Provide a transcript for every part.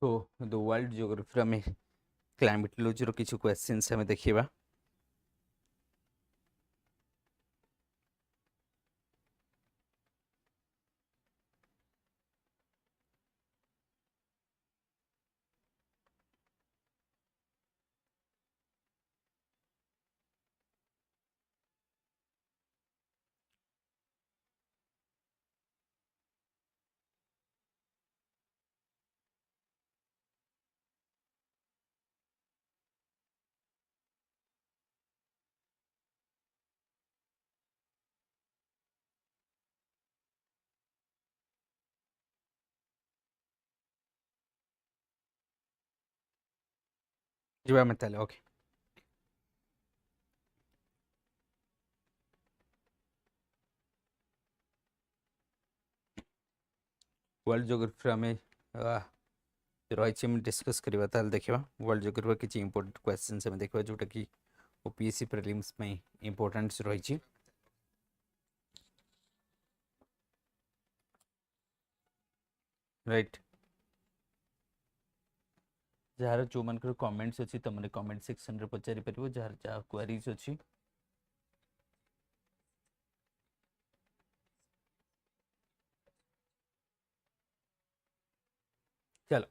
तो the world geography में climatology रो किछु क्वेश्चंस हमें देखिबा। जिबा में ताले ओके। वर्ल्ड जियोग्राफी में रही हम डिस्कस करबा ताले देखिबा। वर्ल्ड जियोग्राफी किछि इंपोर्टेंट क्वेश्चंस हमें देखिबा जोटा कि ओपीएससी प्रीलिम्स में इंपोर्टेंट रही। राइट, जार जो मन कमेंट्स अच्छी तुमने कमेंट सेक्शन रे पचारि परिबो, जार जा क्वेरीज अच्छी। चलो,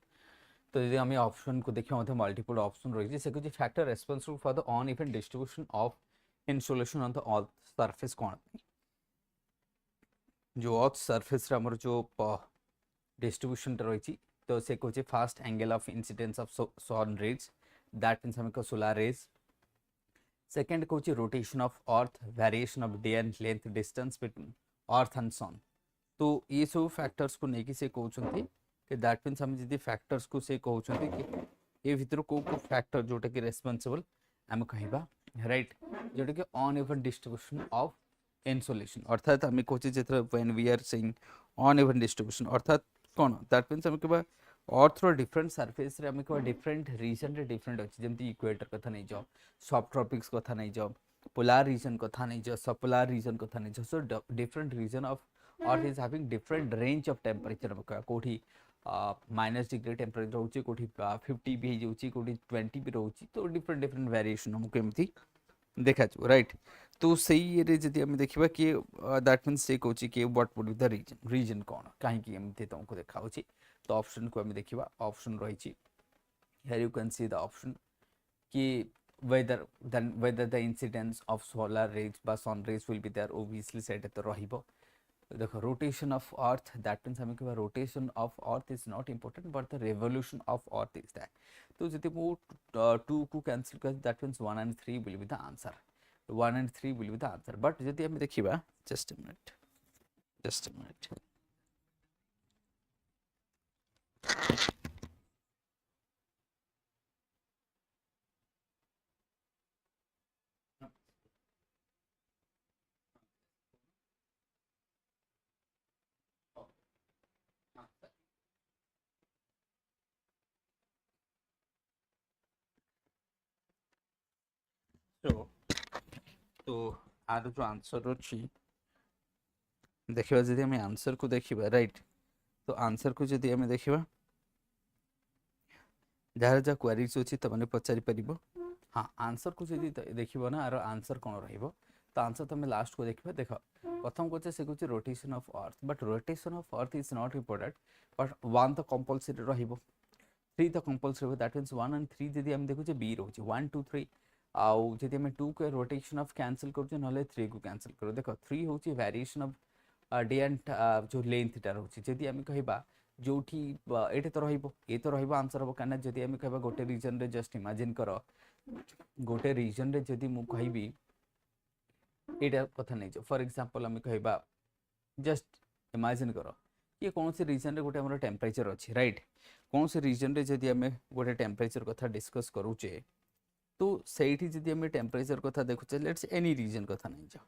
तो यदि हमें ऑप्शन को देखिए मतलब मल्टीपल ऑप्शन रही से कुछ factor responsible for the on even distribution of insolation on the earth surface कौन जो अर्थ सरफेस रे हमर जो डिस्ट्रीब्यूशन रही तो से कहे first angle of incidence of sun rays that means हमें सोलार रेज। सेकेंड कहे rotation of earth variation of day and length distance between earth and sun. तो ये सब फैक्टर्स को लेकिन से कहते कि दैट मीन्स हम जब फैक्टर्स को से कहते कि ये भितर को फैक्टर जोटा कि रेस्पॉन्सिबल आम कहवा राइट जोटा कि अनइवन डिस्ट्रीब्यूशन ऑफ इनसोलेशन अर्थात आम कहे जो when we are saying uneven distribution अर्थात कौन दैट मीन्स आम कहवा अर्थ रो डिफरेंट सरफेस रे आम कहवा डिफरेंट रीजन रे डिफरेंट अच्छी जमी इक्वेटर कथा नहीं जाओ, सब ट्रॉपिक्स कथा नहीं जाओ, पोलार रीजन कथा नहीं जाओ, सब पोलार रीजन कथा नहीं जाओ। So different region of earth is having different range of temperature कोठी माइनस डिग्री टेम्परेचर रोचे कोठी 50 भी जाउची कोठी 20 भी रोची तो डिफरेंट डिफरेंट वेरिएशन हमको एमती देखा जो राइट। तो सही रे जदी हम देखिबा कि दैट मींस से कहूची कि what would be the reason reason कोन काहे कि एमती तुमको देखा होची। तो ऑप्शन को हम देखिबा ऑप्शन रहिची here you can see the option कि whether the incidence of solar rays বা sun rays will be there obviously সেটা তো রহিব। देखो rotation of earth that means हमें कहवा rotation of earth is not important but the revolution of earth is that. तो जब वो टू को कैंसिल कर that means 1 and 3 will be the answer, 1 and 3 will be the answer. But जब हम देखिबा just a minute just a minute तो are जो आंसर अच्छी देखिबा जदि हम आंसर को देखिबा राइट। तो आंसर को जदि हम देखिबा जार जा क्वेरीज अच्छी तुमने पचारि परिबो। हाँ आंसर को जदि देखिबो ना आर आंसर कौन रहिबो तो आंसर तुम लास्ट को देखिबा। देखो प्रथम कहे से कहे rotation of earth but rotation of earth is not important but 1 तो कंपलसरी रहिबो 3 तो कंपलसरी दैट मीन्स 1 and 3 जदि हम देखुचे बी रोचे 1 2 3 आउ जदि हम 2 के रोटेशन ऑफ कैंसिल करछे नले 3 को कैंसिल करो। देखो 3 होची वेरिएशन ऑफ डे एंड जो लेंथ टा रोचे जदि हम कहबा जोठी एटे तो रहिबो ए तो रहिबो आंसर हो काना जदि हम कहबा गोटे रीजन रे जस्ट इमेजिन करो गोटे रीजन रे जदि मु कहबी एटा कथा नहीं जो फॉर एग्जांपल हम कहबा जस्ट इमेजिन करो ये कौन से रीजन रे गोटे हमर टेम्परेचर अच्छी राइट कौन से रीजन रे जदि हम गोटे टेम्परेचर कथा डिस्कस करूचे तो सेठी जदि हम टेम्परेचर कथा देखुचे लेट्स एनी रीजन कथा नहीं जो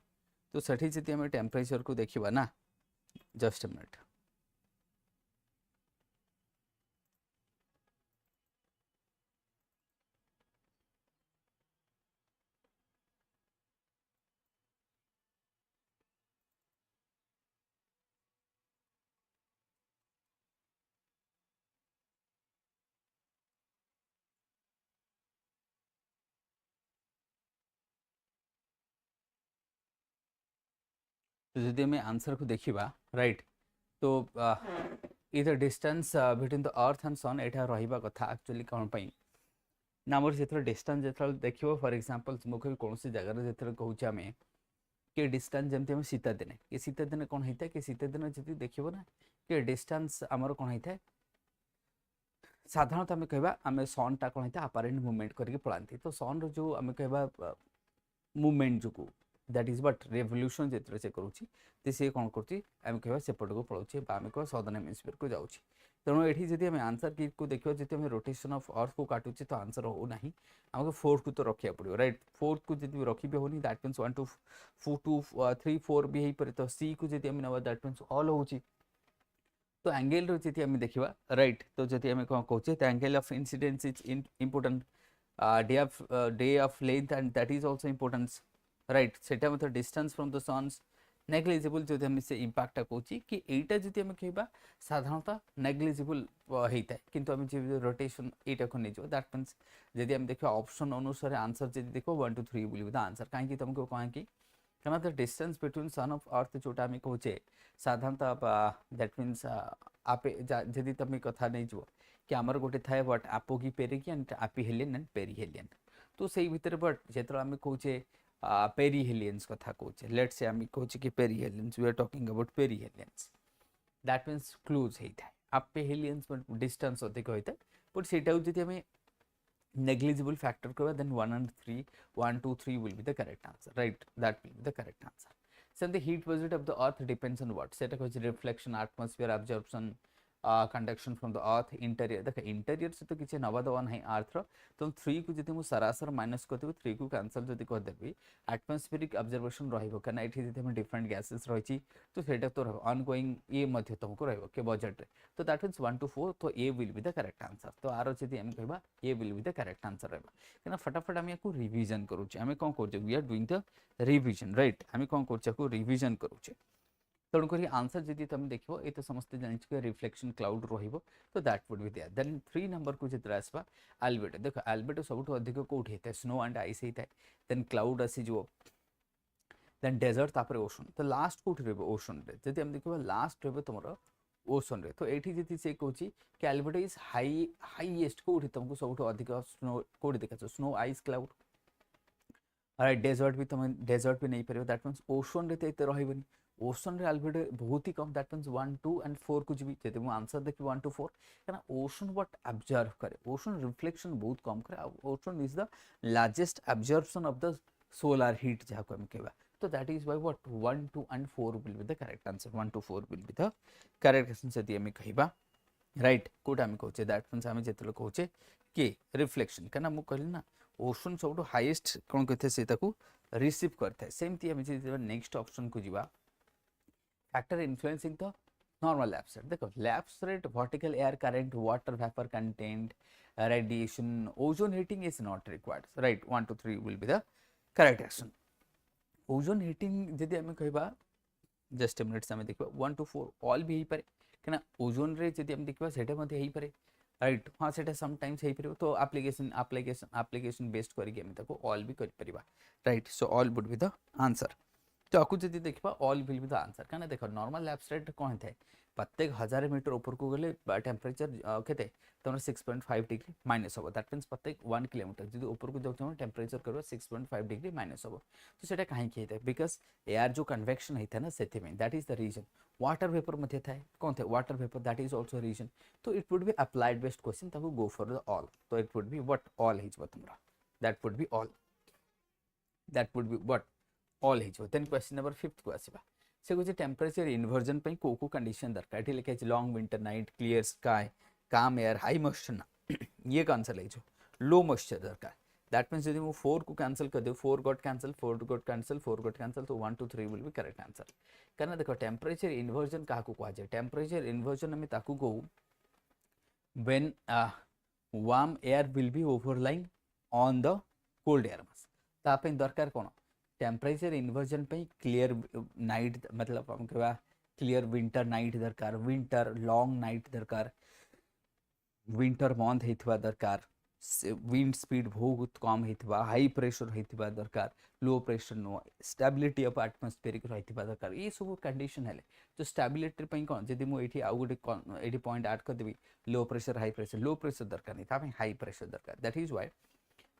तो सेठी जदि हम टेम्परेचर को देखिबा ना जस्ट अ मिनट तो जदि आम आंसर को देखा राइट तो इधर distance between the earth and sun एटा रहिबा कथा एक्चुअली कौन पई ना मोर जेथर डिस्टेंस जेथर देखिबो फॉर एग्जांपल मो कहि कोनसी जगह रे जेथर कहूचे आमे कि डिस्टेंस जमते हम शीत दिने कि शीत दिन कौन होता कि शीत दिन जदि देखिबो ना कि डिस्टेंस आमर कौन होता है साधारणतः आम कहवा आम सन टा कौन होता अपारेंट मूवमेंट करके पलांती तो सन रो जो आम कहवा मूवमेंट जो दैट इज बट रेवोल्यूशन जेतरे से करूची ते से कौन करची आम कहवा सेपट को पळौची बा आम कहवा सदर्न हेमिस्फीयर को जाउची तेणु ये जदि आम आंसर की को देखियो जदि आम रोटेशन ऑफ अर्थ को काटुचे तो आंसर हो नाही हमको फोर्थ को तो रखिया पड़ियो राइट फोर्थ को जदि रखी भी होनी दैट मींस 1 2 3 4 भी हेई परे तो सी को जदि आम नवा दैट मींस ऑल होची तो एंगल रो जदि आम देखिबा राइट तो जदि आम कोन कहूचे तो angle of incidence is important day of length and that is also importance right सेटा मतलब distance from the sun's negligible जो हम से इंपैक्ट कहूँ कि एटा जदि आम कहबा साधारणतः नेग्लिजिबल होता है किंतु आम जो रोटेशन एटा को नहीं दैट मीन्स जदि आम देखा ऑप्शन अनुसार आंसर जदि देखो 1 2 3 बोली द आंसर कहीं तुमको कहें कि the distance between son of earth जोटा आम कहूचे साधारणतः दैट मीन्स आप जदि तुम कथा नहीं जो कि आमर गोटे थाए व्हाट आपोगी पेरिगियन एपिहेलियन एंड पेरिहेलियन तो से भितर बट जेतरा आम कहूचे पेरिहेलियंस कथा कहूचे लेट्स से आम कहूचे कि perihelion we are talking about perihelion that means close होता है एपिहेलियंस डिस्टेंस अधिक होता है बट सेटा जदि आम negligible factor करबा then 1 and 3 1 2 3 will be the correct answer right that will be the correct answer so the heat budget of the earth depends on what सेटा कहूचे reflection atmosphere absorption conduction from the earth interior देख interior से तो किसी नवा दवा ना अर्थ तो 3 को जब मुझे सरासर माइनस करदेवी 3 को कैंसल जब करदेवी एटमोस्फेरिक ऑब्जर्वेशन रहा ये डिफरेंट गैसेस रही तो सेटा तो ऑनगोइंग ये तुमको रही बजेट तो दैट मीन्स 1 to 4 तो a will be the correct answer तो आर जब आम कह a will be the correct answer रहा कहीं फटाफट आम या रिविजन करुचे आम कौन कर we are doing the revision right आम कौन कर रिविजन करुचे तेणुक आंसर जब तुम देख ये तो समस्ते जान रिफ्लेक्शन क्लाउड रो तो that would be there then 3 number को जितने आसवा एल्बेडो देख एल्बेडो सब अधिक कौट होता है स्नो एंड आइस होता है देन क्लाउड आसीज देन डेजर्ट तापर ओशन तो लास्ट कौट ओशन रे जब देखा लास्ट रे तुम ओशन रे तो ये जी से कहूँ कि एल्बेडो इज हाईएस्ट कौट तुमको सब अधिक स्नो कौट देखा snow ice cloud right desert भी तुम डेजर्ट भी नहीं पार दैट मीन्स ओशन रे तो ये रही ओशन रे एल्बेडो बहुत ही कम दैट मीन्स 1 2 and 4 कुछ भी जब मुझे आंसर देखी 1 to 4 क्या ओशन व्हाट ऑब्जर्व करे ओशन रिफ्लेक्शन बहुत कम करे ocean is the largest absorption of the solar heat जहाँ को हम कहवा तो that is by what 1 2 and 4 will be the correct answer 1 to 4 will be the correct answer जदि आम कहवा राइट कोटा आम कहूचे दैट मीन्स आम जो कहूचे कि रिफ्लेक्शन क्या मुझे कहली ना ओशन सब हाईएस्ट कौन कहते से रिसीव करता है सेमती आम नेक्स्ट ऑप्शन को जीवा factor influencing the normal lapse rate देखो lapse rate vertical air current water vapor content radiation ozone heating is not required right 1 to 3 will be the correct action ozone heating जदि आम कहबा just minute से आम देखा 1 to 4 all भी पारे क्या ओजोन रे जदि आम देखा सेटा मते हेई पारे राइट हाँ सेटा समटाइम्स हेई पारे तो एप्लिकेशन बेस्ड करके आम ताको ऑल भी कर परिबा right so all would be the answer तो आपको जब देखा all will be the answer क्या देख नॉर्मल लैप्स रेट कौन होता है प्रत्येक 1000 मीटर ऊपर को गले टेम्परेचर केते तुम 6.5 डिग्री माइनस हम दैट मीन्स प्रत्येक 1 किलोमीटर जो ऊपर को जाऊँ टेम्परेचर कर 6.5 डिग्री माइनस हम तो सेटा कहीं होता है बिकज एयर जो कन्वेक्शन होता है ना से that is the reason water vapour मध्य था कौन थे water vapour that is also reason तो it would be applied based question ताको गो फॉर द ऑल तो it would be what all हो तुम्हारा that would be all that would be what all हो देन क्वेश्चन नंबर 5 को आसवा से कहते temperature inversion पे को कंडीशन दरकार ये लिखा है long winter night clear sky काम एयर हाई मॉइस्चर ना ये आंसर लिखो लो मॉइस्चर दरकार दैट मीन्स यदि 4 को कैंसल कर दे 4 got cancel 4 got cancel 4 got cancel तो 1 to 3 will be correct answer क्या देखो टेम्परेचर इनवर्जन क्या कह जाए टेम्परेचर इनवर्जन आम ताकू कहू when warm air will be overlying on the cold air mass ताप दरकार कौन टेम्परेचर इनवर्जन पे क्लियर नाइट मतलब हम कह क्लियर विंटर नाइट दरकार विंटर लॉन्ग नाइट दरकार विंटर मंथ होता दरकार विंड स्पीड बहुत कम होता हाई प्रेशर होता दरकार लो प्रेशर नुह स्टेबिलिटी ऑफ एटमॉस्फेरिक रहिथिबा दरकार ये सब कंडीशन है तो स्टेबिलिटी कौन जब मुझे आउ गोटे पॉइंट ऐड करदेवी लो प्रेशर दरकार नहीं हाई प्रेशर दरकार दैट इज व्हाई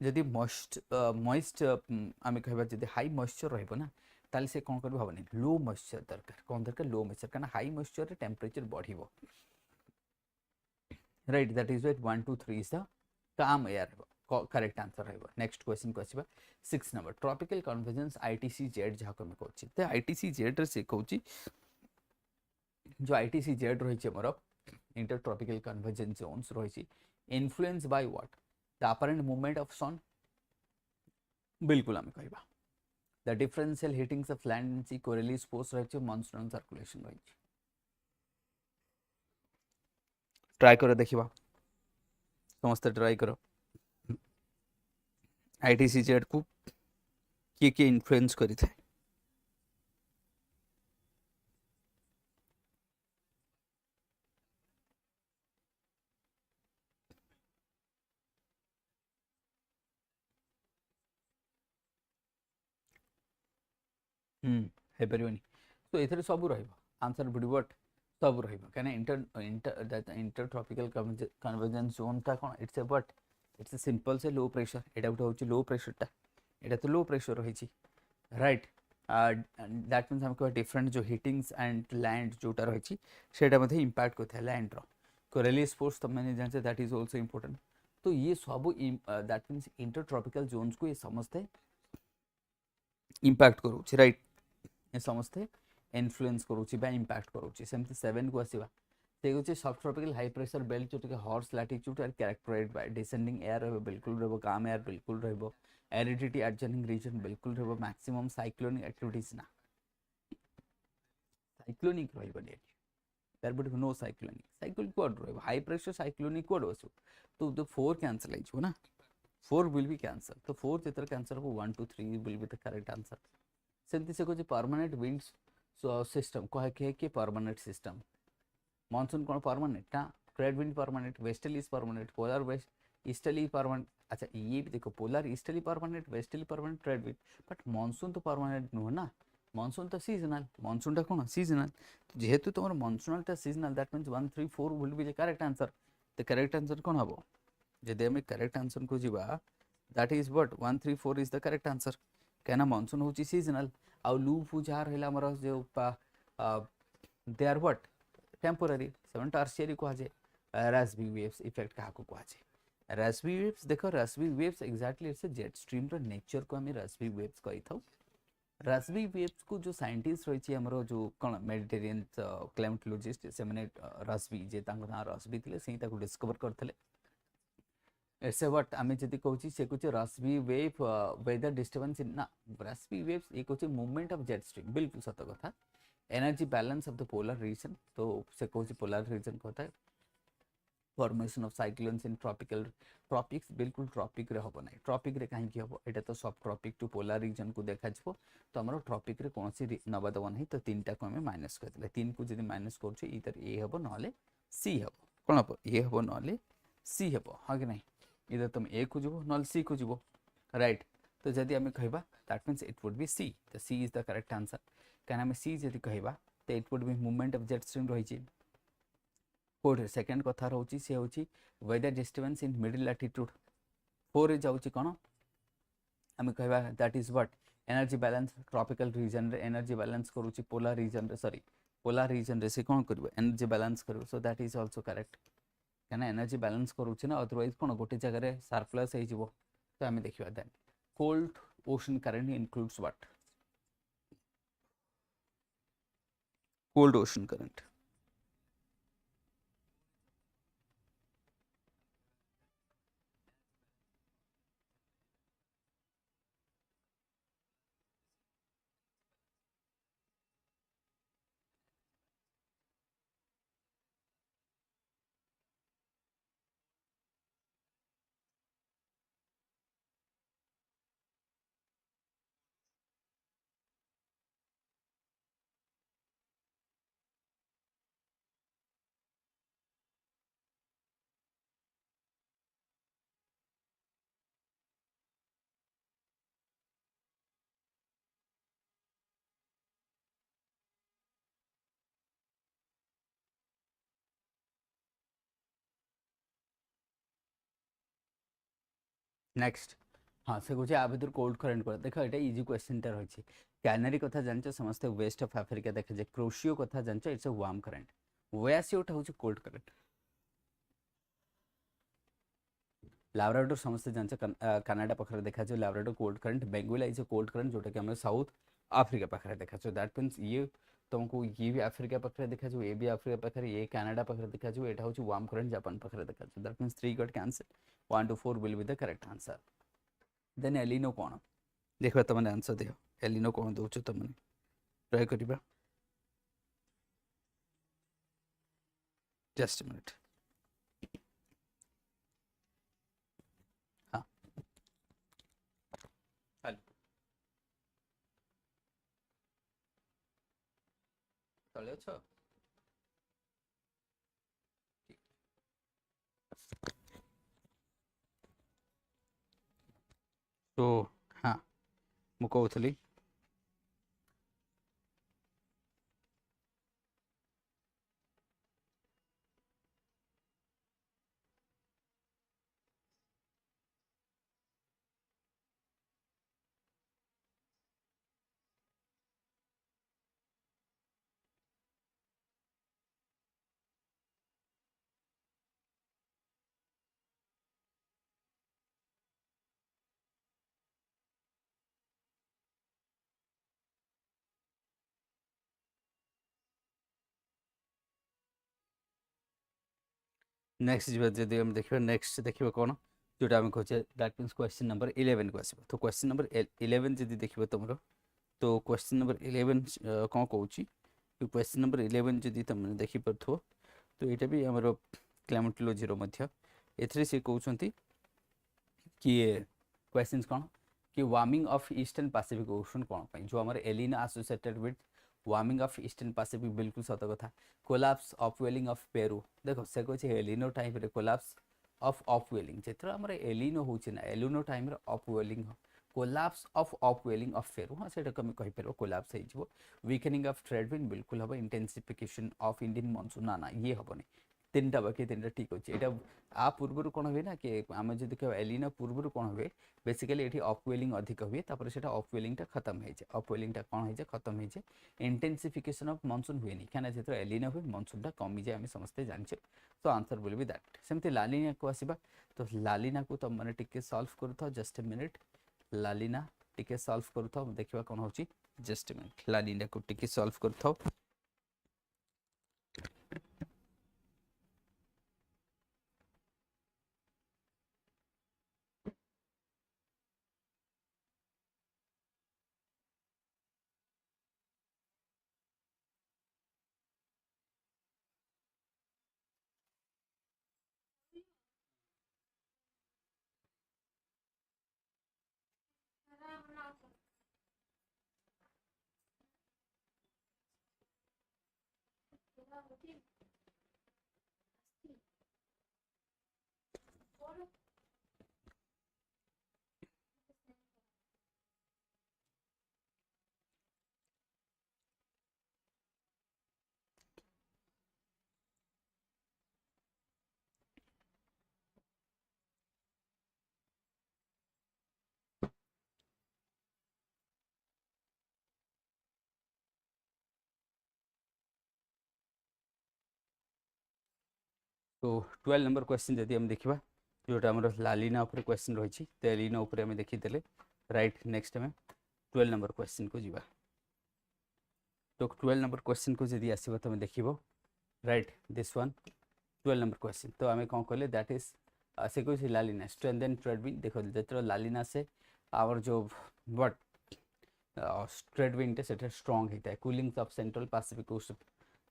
जदि मॉइस्ट आम कह जब हाई मॉइस्चर रहा ताले से कौन कर भावनी लो मॉइस्चर दरकार कौन दरकार लो मॉइस्चर कारण हाई मॉइस्चर टेम्परेचर बढ़ो right that is why 1 2 3 is the काम एयर करेक्ट आंसर रहा नेक्स्ट क्वेश्चन को आसवा 6 number tropical convergence ITC Z जहाँ आम कहूँ तो आईटीसी जेड से कहूँ जो आईटीसी जेड रही more intertropical convergence zones रही influence by what the apparent movement of sun बिल्कुल आम कह the differential heatings of land and sea coriolis force रही मॉनसून सर्कुलेशन रही ट्राई करो देखा समस्त ट्राई करो आईटीसी जेड को किए इन्फ्लुएंस करी था है परिवनी तो एथरे सब रहइबो आंसर बुड व्हाट सब रहइबो काने इंटर ट्रॉपिकल कन्वर्जेंस जोन ता कोन it's a what it's a simple से लो प्रेशर एटा उठा होची लो प्रेशर ता एटा तो लो प्रेशर रहिची राइट दैट मीन्स हमको डिफरेंट जो हीटिंग्स एंड लैंड जोटा रहिची सेटा मध्ये इंपैक्ट कोथा लैंड रो कोरियली फोर्स त मैंने जानते दैट इज आल्सो इंपोर्टेंट तो ये सब that means inter tropical zones को ये समझते इंपैक्ट करूची राइट ये समस्ते इन्फ्लुएंस करूची बा इंपैक्ट करूची सेमती 7 को आसीबा से होची सब ट्रॉपिकल हाई प्रेशर बेल्ट जो टिके horse latitude are characterised by descending air रहबो बिल्कुल रहबो काम एयर बिल्कुल रहबो एरिडिटी एडजॉइनिंग रीजन बिल्कुल रहबो मैक्सिमम साइक्लोनिक एक्टिविटीज ना साइक्लोनिक रहबो ने there but no cyclonic code रहबो हाई प्रेशर साइक्लोनिक कोड बसु तो द 4 कैंसिल आइछो ना 4 विल बी कैंसल तो 4 जेतर कैंसल को 1 2 3 will be the correct answer सेमती से कुछ परमानेंट विंड्स सिस्टम कह के परमानेंट सिस्टम मानसून कौन परमानेंट ना trade wind permanent westerly is permanent polar west easterly permanent अच्छा ये भी देखो polar easterly permanent westerly permanent trade wind but monsoon तो परमानेंट नुह ना मानसून तो सीजनल मानसून कौन सीजनल तो जेहेतु तुम monsoonal seasonal that means 1 3 4 will be the correct answer the correct answer कौन हम जदि आम करेक्ट आंसर को जीवा that is what 1 3 4 is the correct answer कहना मानसून हूँ सीजनल आउ लू फू जहाँ रहा आमर जो they are what temporary seven tertiary कहुए रास्बी वेव्स इफेक्ट क्या कहुए रास्बी वेव्स देख Rossby waves exactly it's jet stream row nature को आम रास्बी वेव्स कही था रास्बी वेव्स को जो साइंटिस्ट रही आमर जो कौन मेडिटेरियन क्लाइमेटोलॉजिस्ट से मैंने रास्बी जे ना रास्बी थे से डिस्कवर करते इट्स ए व्हाट आम जब कहूँ से कुछ रास्बी वेव वेदर डिस्टर्बेंस इन ना रास्बी वेव्स ये कहूँ मूवमेंट ऑफ जेट स्ट्रीम बिल्कुल सत कथा energy balance of the polar region तो से कहूँ पोलर रीजन कहता है formation of cyclones in tropical tropics बिल्कुल ट्रॉपिक रे हम ना ट्रॉपिक रे कहीं हम यहाँ तो सब ट्रॉपिक टू पोलर रीजन को देखा तो आम ट्रॉपिक रे कौन नवादेव नहीं तो 3 टा को आम माइनस करदे 3 को जब माइनस कर इधर ए हम ना सी हम कौन हम ए हम ना सी हम हाँ कि नहीं इधर तुम ए को जीव ना सी को जीव राइट तो जदि आम कहवा that means it would be C तो C is the correct answer क्या आम सी जदि कहवा तो it would be movement of jet stream रही फोर सेकेंड कथा रोचे सी हूँ weather disturbance in middle latitude 4 रे जाऊँ कौन आम कहवा that is what energy balance tropical region रे एनर्जी बैलेंस करुच्ची पोलर रीजन रे सॉरी पोलर रीजन रे से कौन कर एनर्जी बैलेंस कर सो दैट इज आल्सो करेक्ट क्या एनर्जी बैलेंस करुच्चे ना अदरवाइज कौन गोटे जगह सरप्लस हो तो आम देखा then cold ocean current includes what cold ocean current next हाँ से कहे आ भर कोल्ड करेन्ट कर देख ये इजी क्वेश्चन टा रही कैनारी कथा जान समस्त वेस्ट ऑफ अफ्रीका देखा क्रोशियो कथा जान इट्स अ वार्म करेन्ट ओएसियोटा हूँ कोल्ड करेन्ट लाब्राडोर समस्त जान कनाडा पाखे देखा Labrador cold current Benguela is a cold current जोटा कि साउथ अफ्रीका पाखे देखा दैट मीन्स ये तुमको ये भी अफ्रीका पाखे देखा ये भी अफ्रीका पाखे ये कनाडा पाखे देखा यहाँ हूँ वार्म करेन्ट जापान पाखे देखा that means 3 got cancel 1 to 4 will be the correct answer then El Nino कौन देख तुमने आंसर दियो एलिनो कौन दौच तुमने ट्राई करवा जस्ट मिनिट हाँ हेलो तले अछ तो हाँ मु कहूली नेक्स्ट जब हम देखिए नेक्स्ट देखिए कौन जोटा आम कहे दैट मीन्स क्वेश्चन नंबर 11 को आसो तो क्वेश्चन नंबर 11 जब देखिए तुम तो क्वेश्चन नंबर 11 कौन कौन क्वेश्चन नंबर 11 जब तुमने देखिपार तो यहाँ भी आम क्लाइमेटोलॉजी ए सी कहते कि क्वेश्चन कौन कि warming of eastern Pacific ocean कौन जो आम El Nino associated with warming of eastern Pacific बिल्कुल सत कथा कोलैप्स अपवेलिंग ऑफ पेरू देखो से कहे एलिनो टाइम रे कोलैप्स ऑफ अपवेलिंग जो आम एलिनो होना एलिनो time upwelling collapse of upwelling of Peru हाँ से कहीपर कोलैप्स हो वीकनिंग ऑफ ट्रेड विंड बिल्कुल हम इंटेंसिफिकेशन ऑफ इंडियन मॉनसून ना ये हेनी 3टा बाकी 3टा ठीक अच्छे यहाँ आ पूर्व कौन हुए ना कि आम जो देखा एलिना पूर्व कौन हुए बेसिकली ये अपवेलिंग अधिक हुए तापर से अपवेलिंग खत्म हो जाए अपवेलिंग कौन हो खत्म हो जाए इंटेंसिफिकेशन ऑफ मॉनसून हुए कहीं जो एलिना हुए मॉनसून कमी जाए आम समस्ते जाने तो आंसर बोल भी दैट सेमती लालिना को आसवा तो लालिना को तुम मैंने टिके सॉल्व करूँ जस्ट ए मिनिट लालिना टिके सॉल्व करूँ देखा कौन हो जस्ट ए मिनिट लालिना को टिके सॉल्व करूँ तो 12 नंबर क्वेश्चन जदि हम देखा जोटा आम लालिना क्वेश्चन रही तो एलिना आम देखीदे राइट नेक्स्ट आम 12 नंबर क्वेश्चन को जीवा तो 12 नंबर क्वेश्चन को जदि आसो तुम देख right this one 12 number question तो आम कौन कहले दैट इज से कहे लालिना स्ट्रेंथन ट्रेड विंड देखो जो लालिना से आवर जो बट ट्रेड विंड से स्ट्रंग होता है cooling of central Pacific ocean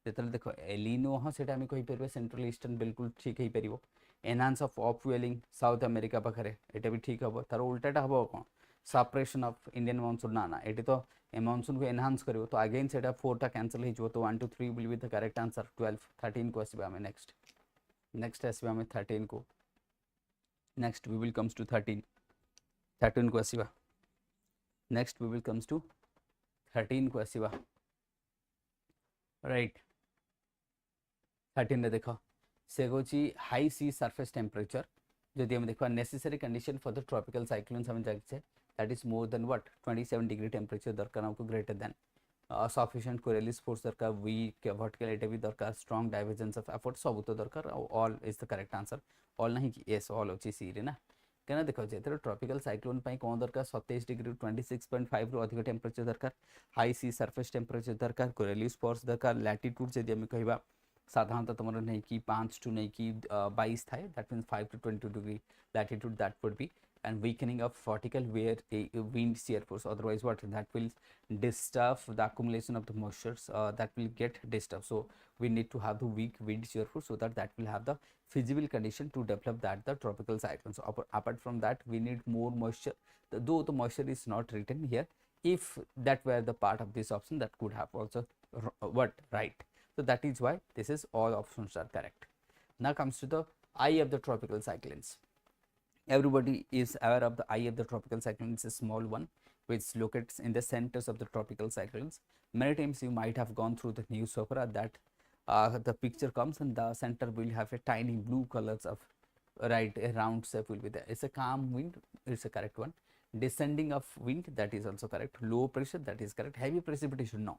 जो देख एलिनो हाँ से कहीपर सेंट्रल ईस्टर्न बिल्कुल ठीक हो पार enhance of upwelling South America पाखे यहाँ भी ठीक हम तार उल्टाटा हम कौन सपरेशन ऑफ इंडियन मॉनसून ना ये तो मॉनसून को एनहांस कर तो अगेन से 4टा कैंसल हो तो 1 to 3 will be the correct answer 12 13 को आसवा आम नेक्स्ट नेक्स्ट आसवा आम 13 को next we will comes to 13 को आसवा next we will comes to 13 को आसवा राइट 13 रे देख से कौन हाई सी सरफेस टेम्परेचर जदि हम देखा necessary condition for the tropical cyclones हम जानिछे that is more than what 27 degree temperature दरकार हमको greater than sufficient coriolis force दरकार वीक वर्टिकलिटी भी दरकार स्ट्रांग डाइवर्जेंस ऑफ एफर्ट सब तो दरकार all is the correct answer all नहीं कि यस ऑल अछि सी रे ना क्या देखो जेतर ट्रॉपिकल साइक्लोन पाई कौन दरकार 27 डिग्री 26.5 रु अधिक टेम्परेचर दरकार हाई सी सरफेस टेम्परेचर दरकार कोरियलिस फोर्स दरकार लैटिट्यूड जदि हम कहबा साधारणतः तुम नहीं कि 5 टू नहीं कि 22 थाए that means 5 to 20 degree latitude that would be and weakening of vertical where a wind shear force otherwise what that will disturb the accumulation of the moistures that will get disturbed. So we need to have the weak wind shear force so that will have the feasible condition to develop that the tropical cyclone. So apart from that we need more moisture, though the moisture is not written here. If that were the part of this option that could have also what right. So that is why this is all options are correct. Now comes to the eye of the tropical cyclones. Everybody is aware of the eye of the tropical cyclone. It's a small one which locates in the centers of the tropical cyclones. Many times you might have gone through the newspaper that the picture comes and the center will have a tiny blue colors of right a round shape will be there. It's a calm wind, it's a correct one. Descending of wind, that is also correct. Low pressure, that is correct. Heavy precipitation, no.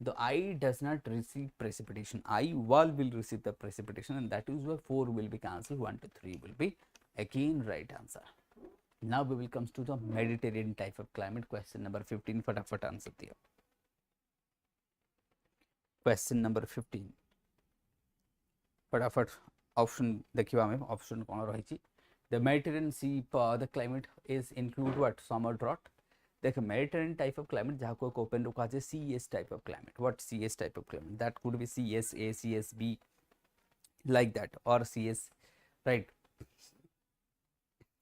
The eye does not receive precipitation. Eye wall will receive the precipitation and that is why 4 will be cancelled, 1 to 3 will be again right answer. Now we will comes to the Mediterranean type of climate. Question number 15 फटाफट answer दिया. Question number 15 फटाफट option देखिबा हमें option कोन रही छी. The Mediterranean Sea the climate is include what summer drought. देखो Mediterranean type of climate जहाँ को ओपन रुका है CS type of climate. What CS type of climate? That could be CSA, CSB like that or CS right.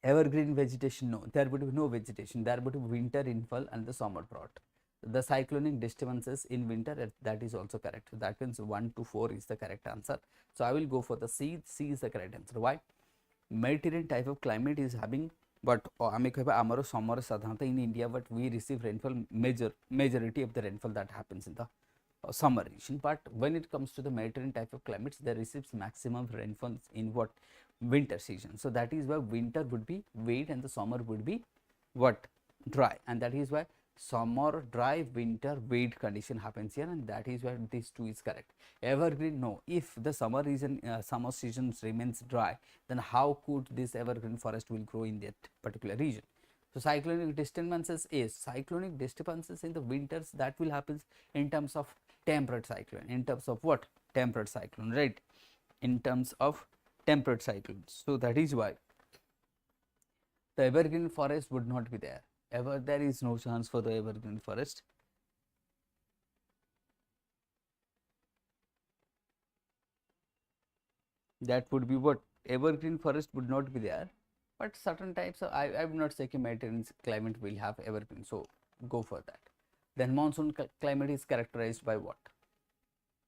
Evergreen vegetation, no, there would be no vegetation, there would be winter infall and the summer drought. The cyclonic disturbances in winter, that is also correct. That means 1 to 4 is the correct answer. So I will go for the C. C is the correct answer. Why? Mediterranean type of climate is having but आमे कहबा आमर summer साधारणतः in India but we receive rainfall majority of the rainfall that happens in the summer region, but when it comes to the Mediterranean type of climates they receives maximum rainfall in what winter season. So that is why winter would be wet and the summer would be what dry, and that is why summer dry winter wet condition happens here, and that is why this 2 is correct. Evergreen, no. If the summer region summer seasons remains dry, then how could this evergreen forest will grow in that particular region? So cyclonic disturbances is cyclonic disturbances in the winters that will happen in terms of temperate cyclone. In terms of what? Temperate cyclone, right? In terms of temperate cyclones. So that is why the evergreen forest would not be there. There is no chance for the evergreen forest. That would be what? Evergreen forest would not be there. But certain types of, I would not say कि Mediterranean climate will have evergreen, so go for that. Then monsoon climate is characterized by what?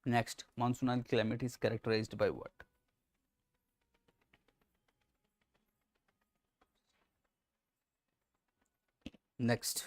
Next, monsoonal climate is characterized by what? Next.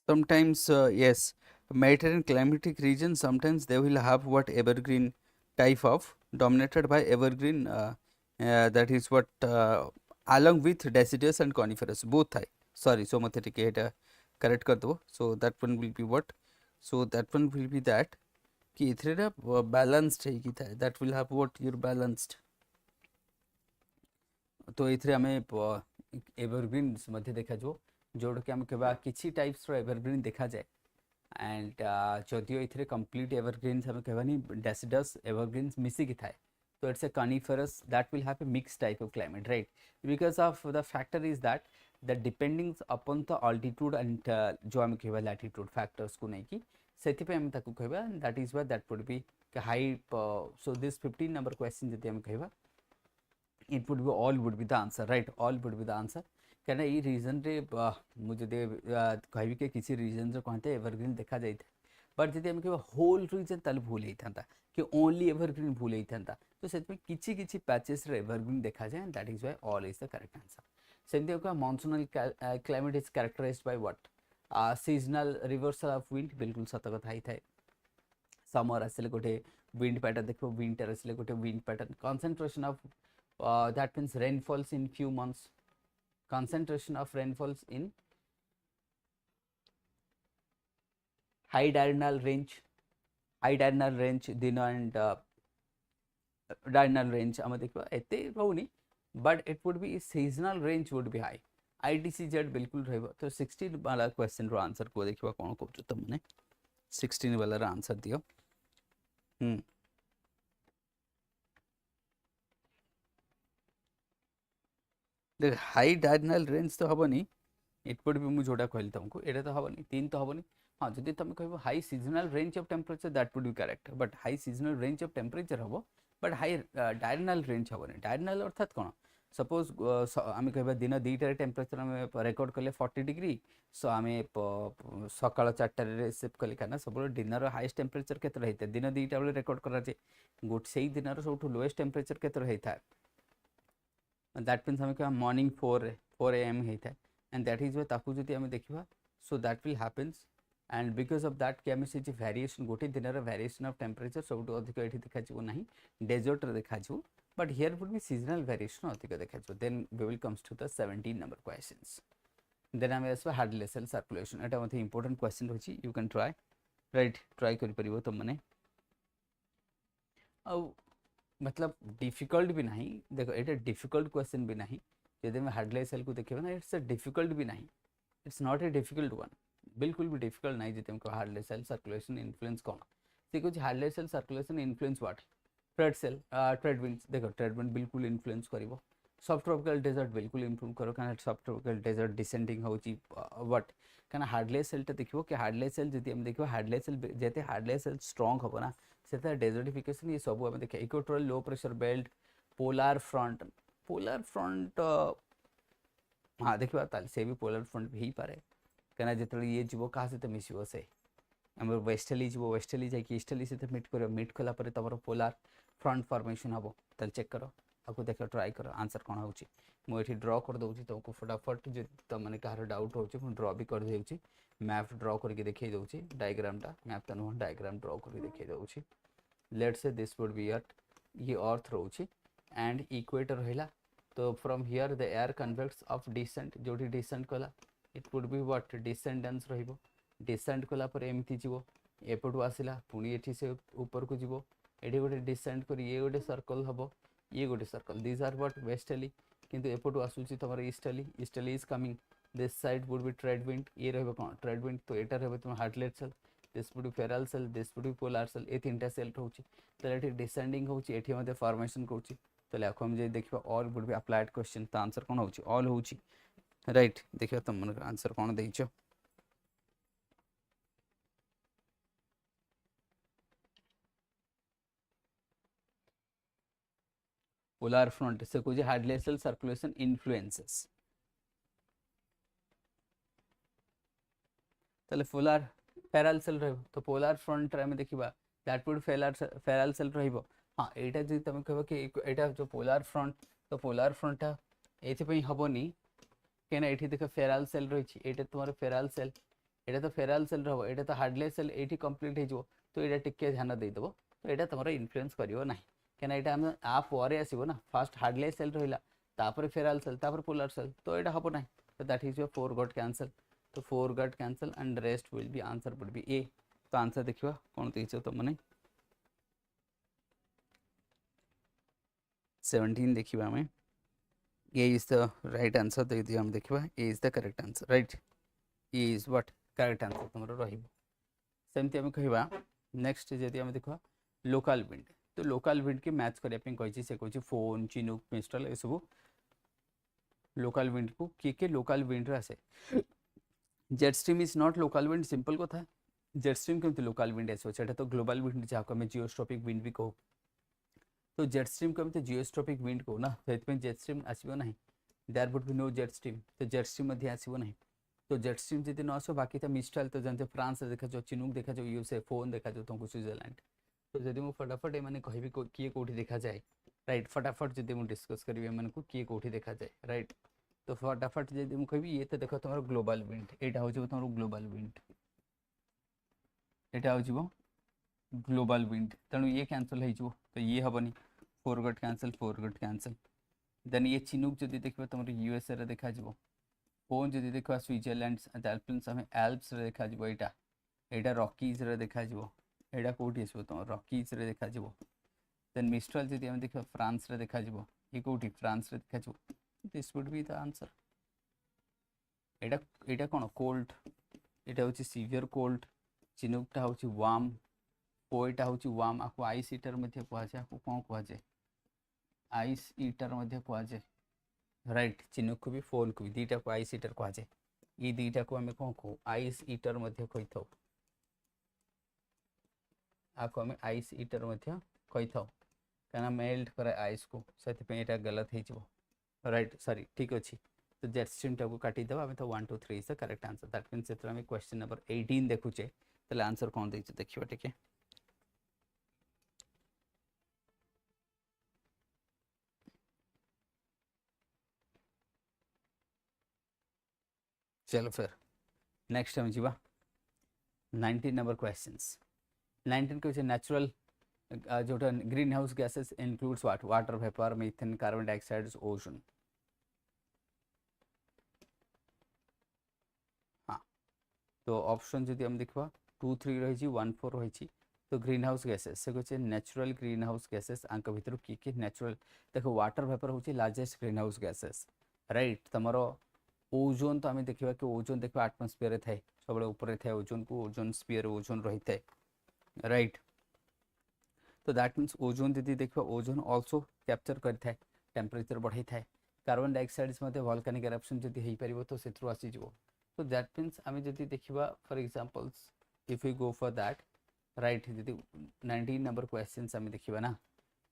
Sometimes yes, Mediterranean climatic region sometimes they will have what evergreen type of dominated by evergreen that is what along with deciduous and coniferous both है. Sorry, so मत ठीक correct कर दो. So that one will be what? So that one will be that कि इधर ना balanced है कि था. That will have what your balanced. तो इधर हमें evergreen मध्य देखा जो जोड़ के हम केवल किसी टाइप्स रो एवरग्रीन देखा जाए एंड जदियो इथरे कंप्लीट एवरग्रीन्स हमें कहबानी डेसिडस एवरग्रीन्स मिसी की थाए तो it's a coniferous that will have a mix type of climate right because of the factor is that the depending upon the altitude and जो हम कहबा लैटिट्यूड फैक्टर्स को नहीं कि सेति पे हम ताकू कहबा that is why that would be high so this 15 number question जति हम कहबा it would be all would be the answer, right? All would be the answer. कहना ये रीजन रे मुझे कहबी कि किसी रीजन रे कहते एवरग्रीन देखा जाए बट जब आम कह होल रीजन ताल भूल होता कि ओनली एवरग्रीन भूल होता तो से किसी किसी पैचेस रे एवरग्रीन देखा जाए that is why all is the correct answer सेमती कह monsoonal climate is characterised by what seasonal reversal of wind बिल्कुल सत कथा ही थाए समर आसले गोटे विंड पैटर्न देखो विंटर आसले गोटे wind pattern concentration of that means rainfalls in few months concentration of rainfalls in high diurnal range दिन and diurnal range आम देखा एते रोनी but it would be seasonal range would be high ITCZ बिल्कुल रहिबो तो 16 वाला क्वेश्चन रो answer को देखिबा कोन कहू तुम माने 16 वाला रो आंसर दियो देख हाई डायगोनल रेंज तो हेनी इट वुड बी मुझे जोटा कहली तुमको ये तो हेनी 3 तो हेनी हाँ जब तुम कह high seasonal range of temperature that would B correct but high seasonal range of temperature हम बट हाई डायगोनल रेंज हेनी डायगोनल अर्थात कौन सपोज आम कह दिन 2टार टेम्परेचर आम रेकर्ड कले 40 डिग्री सो आम सका 4टार रिसीव कले क्या सब दिन हाईएस्ट टेम्परेचर के होता है दिन 2टा बेले रेकर्ड कराए गोटे से दिन सब लोएस्ट टेम्परेचर के होता है दैट मीन्स आम क्या मॉर्निंग 4 AM होता है एंड दैट इज वाई जो आम देखा so that will happens and because of that कि आम से वेरिएशन गोटे दिन वेरिएशन ऑफ टेम्परेचर सब अधिक ये देखा ना डेजर्ट देखा but here would be seasonal variation अधिक देखा then we will comes to the 17 number questions then आम आस हार्डलेसल सर्कुलेशन एटा मतलब इंपोर्टेंट क्वेश्चन रही you can try right try कर तुम मैंने मतलब डिफिकल्ट भी नहीं देखो ये डिफिकल्ट क्वेश्चन भी नहीं जब मैं हार्डलेसल को देखिए ना इट्स अ डिफिकल्ट भी नहीं it's not a difficult one बिल्कुल भी डिफिकल्ट नहीं जब तुमको हार्डलेसल सर्कुलेशन इन्फ्लुएंस कौन सी कुछ Hadley cell circulation influence what trade winds देखो ट्रेड विंड बिल्कुल इन्फ्लुएंस कर सब ट्रॉपिकल डेजर्ट बिल्कुल इम्प्रूव करो क्या सब ट्रॉपिकल डेजर्ट डिसेंडिंग होची व्हाट क्या हार्डलेसलटा देखो कि हार्डलेसल जब हम देखो हार्डलेसल जिते हार्डलेसल स्ट्रंग हम ना से डेजर्टिफिकेशन ये सब आम देखा equatorial low pressure belt polar front हाँ देखा से भी पोलार फ्रंट भी पारे क्या जो ये जीव क्या सहित मिसब से आम वेस्टर्ली जीव वेस्टर्ली जाकि ईस्टर्ली सहित मीट कलापर तुम पोलार फ्रंट फॉर्मेशन हम ताल चेक कर आपको देख ट्राए कर आंसर कौन हो मुझे ड्र कर दूसरी तुमको फटाफट जो तुम मैंने कहार डाउट हो ड्र भी कर दूसरी मैप ड्र करके देखी दूसरी डायग्रामटा मैप तो नुह डायग्राम ड्र करके देखी दूसरी let's say this would B अर्थ ये अर्थ रोचे एंड इक्वेटर रहा तो from here the air convects of descent जो डिसेंट कला it would be what descendance रहिबो डिसेंट कला पर एमती जीवो एपटू आसिला पुणी एठी से ऊपर को जीवो एठी गोटे डिसेंट कर ये गोटे सर्कल हबो ये गोटे circle this are what westerly किंतु एपटू आसुची तमर easterly is coming this side would be trade wind ये रहबो कोन ट्रेड विंड तो एटा रहबो तुम Hadley cell this would be Ferrel cell this would be polar cell ए तीनटा सेल होची तले एठी डिसेंडिंग होची एठी मध्ये फॉर्मेशन करची तले आखो हम जे देखिबा all would be applied question तो आंसर कोन होची ऑल होची राइट देखिए तुम मन आंसर कौन देइछो पोलार फ्रंट से कुछ हार्डलेसल सर्कुलेशन इन्फ्लुएंसेस तले पोलार फेराल सेल रहबो तो पोलार फ्रंट रे हम देखिबा दैट वुड फेराल सेल रहबो हाँ एटा जे तुम कहबो कि एटा जो पोलार फ्रंट तो पोलार फ्रंट एथि पई हबोनी केना एठी देख फेराल सेल रही है तुम फेराल सेल ये तो फेराल सेल रहा है तो हार्डलेस सेल ये कम्प्लीट हो तो ये टिके ध्यान देदेव तो यहाँ तुम इन्फ्लुएंस करियो ना क्या यहाँ आम आपर आसो ना फास्ट हार्डलेस सेल रहा फेराल सेल पोलार सेल तो यहाँ हम ना तो that is your 4 got cancel तो 4 got cancel and rest will be answer would be A तो आंसर देखा कौन देख तुमने 17 देखा आम A is the right answer तो ये हम देखा A is the correct answer right A is what correct answer तुम रही सेमती आम कह नेक्स्ट जदि आम देखा लोकल विंड तो लोकल विंड के मैच करने कही से कह फोन चिनुक मिस्ट्रल ये सब लोकल विंड को किए लोकल विंड आसे jet stream is not local wind simple कथा जेट स्ट्रीम केमती लोकल विंड आसो तो ग्लोबल विंड जहाँ आम जिओस्ट्रोपिक विंड भी कहू तो जेट स्ट्रीम को जिओस्ट्रोपिक विंड कहू ना तो जेट स्ट्रीम आसो ना there would be no jet stream, तो जेट स्ट्रीम मध्ये आसीबो नहीं, तो जेट स्ट्रीम जदि न आसो बाकी तो मिस्ट्राल तो जानते फ्रांस देखा जो, चिनुक देखा जो, यूएसए फोन देखा जो तुमको स्विट्जरलैंड। तो जदि मु फटाफट एमाने कहबी किए कोठी देखा जाए, राइट, फटाफट जदि मु डिस्कस करबी एमाने को किए कोठी देखा जाए, राइट, तो फटाफट जदि मु कहबी ये तो देखो तुमरो ग्लोबल विंड, एटा हो तुमरो ग्लोबल विंड, एटा हो ग्लोबल विंड, तेणु ये कैंसल हो, तो ये हेनी, फोरगट कैंसल, देन ये चिनुक जदि देखबे तुमरो यूएसए रे देखा जिवो, फोन जदि देखा स्विट्जरलैंड एल्पिन्स हमें एल्प्स रे देखा जिवो, एटा एटा रॉकीज रे देखा जिवो, एटा कोठी आसबो तुम रॉकीज रे देखा जिवो, देन मिस्ट्राल जदि हम देखा फ्रांस रे देखा जिवो, ये कोठी फ्रांस रे देखा जिवो, this would be the answer. Etah Etah cone cold, एटा होची सीवियर कोल्ड, चिनुकटा होची वार्म, पोएटा होची वार्म, आको आइस ईटर मध्ये कुआ जाय, आको कोन कुआ जाय, आइस ईटर मध्ये कुआ जाय, राइट, चिनुक को भी फोन को भी दीटा को आइस ईटर कुआ जाय, ई दीटा को हमें कोन को आइस ईटर मध्ये कहिथौ, आको हमें आइस ईटर मध्ये कहिथौ, काना मेल्ट करे आइस को, सेति पे एटा गलत हे जिवो, राइट, सॉरी, ठीक अछि, तो जेट स्ट्रीम टाको काटी देबा, हमें तो 1 2 3 is the correct answer, that means सेतरा में क्वेश्चन नंबर 18 देखुचे, तले आंसर कोन दैछ देखिबा, ठीक है। चलो फिर नेक्स्ट हम जीवा 19 नंबर क्वेश्चंस, 19 के नेचुरल जो green house gases includes what, water vapour, methane, carbon dioxide, ozone. हाँ, तो ऑप्शन जदि हम देखबा 2 3 रही 1 4 रही, तो ग्रीन हाउस गैसेस से कहছে नेचुरल ग्रीन हाउस गैसेस आंक भितर की नेचुरल, देखो वाटर वेपर होची largest green house gases, right, तमरो ओजोन तो आम देखा कि ओजोन देखा आटमोस्फियर थाए सब ऊपर थाए, ओजोन को ओजोन स्फीयर ओजोन रही थाए, राइट, तो दैट मीन्स ओजोन दीदी देखा ओजोन आल्सो कैप्चर करता है टेम्परेचर बढ़ाई थाए, कार्बन डाइऑक्साइड मते वोल्केनिक इरप्शन जदि हेई परिबो तो सेथरो आसी जिवो, तो दैट मीन्स आम जदि देखिबा for examples if you go for that, right, जदि 19 नंबर क्वेश्चंस आम देखिबा ना,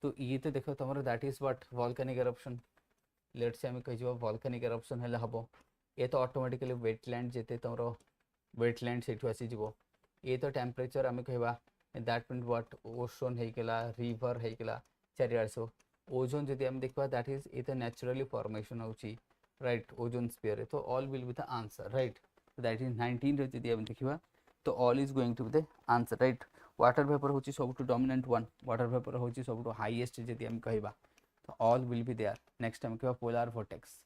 तो ये तो देखो तुमरो that is what volcanic eruption, let's say आम कहिबा वोल्केनिक इरप्शन हेले हबो, ये तो ऑटोमेटिकली वेटलैंड जेते तुमरो वेटलैंड सेठु आसी जिवो, ये तो टेम्परेचर आम कहबा दैट मीन व्हाट ओशन हेगला रिवर हेगला चारिआड सब, ओजोन जदि हम देखबा दैट इज ये तो नेचुरली फॉर्मेशन होची, राइट, ओजोन स्फीयर, तो all will be the answer, right, that is 19 रे जदि हम देखबा तो all is going to be the answer, right, water vapour होची सबटू डोमिनेंट वन, वाटर वेपर होची सबटू हाईएस्ट जदि हम कहबा तो all will be there. Next हम कहबा polar vortex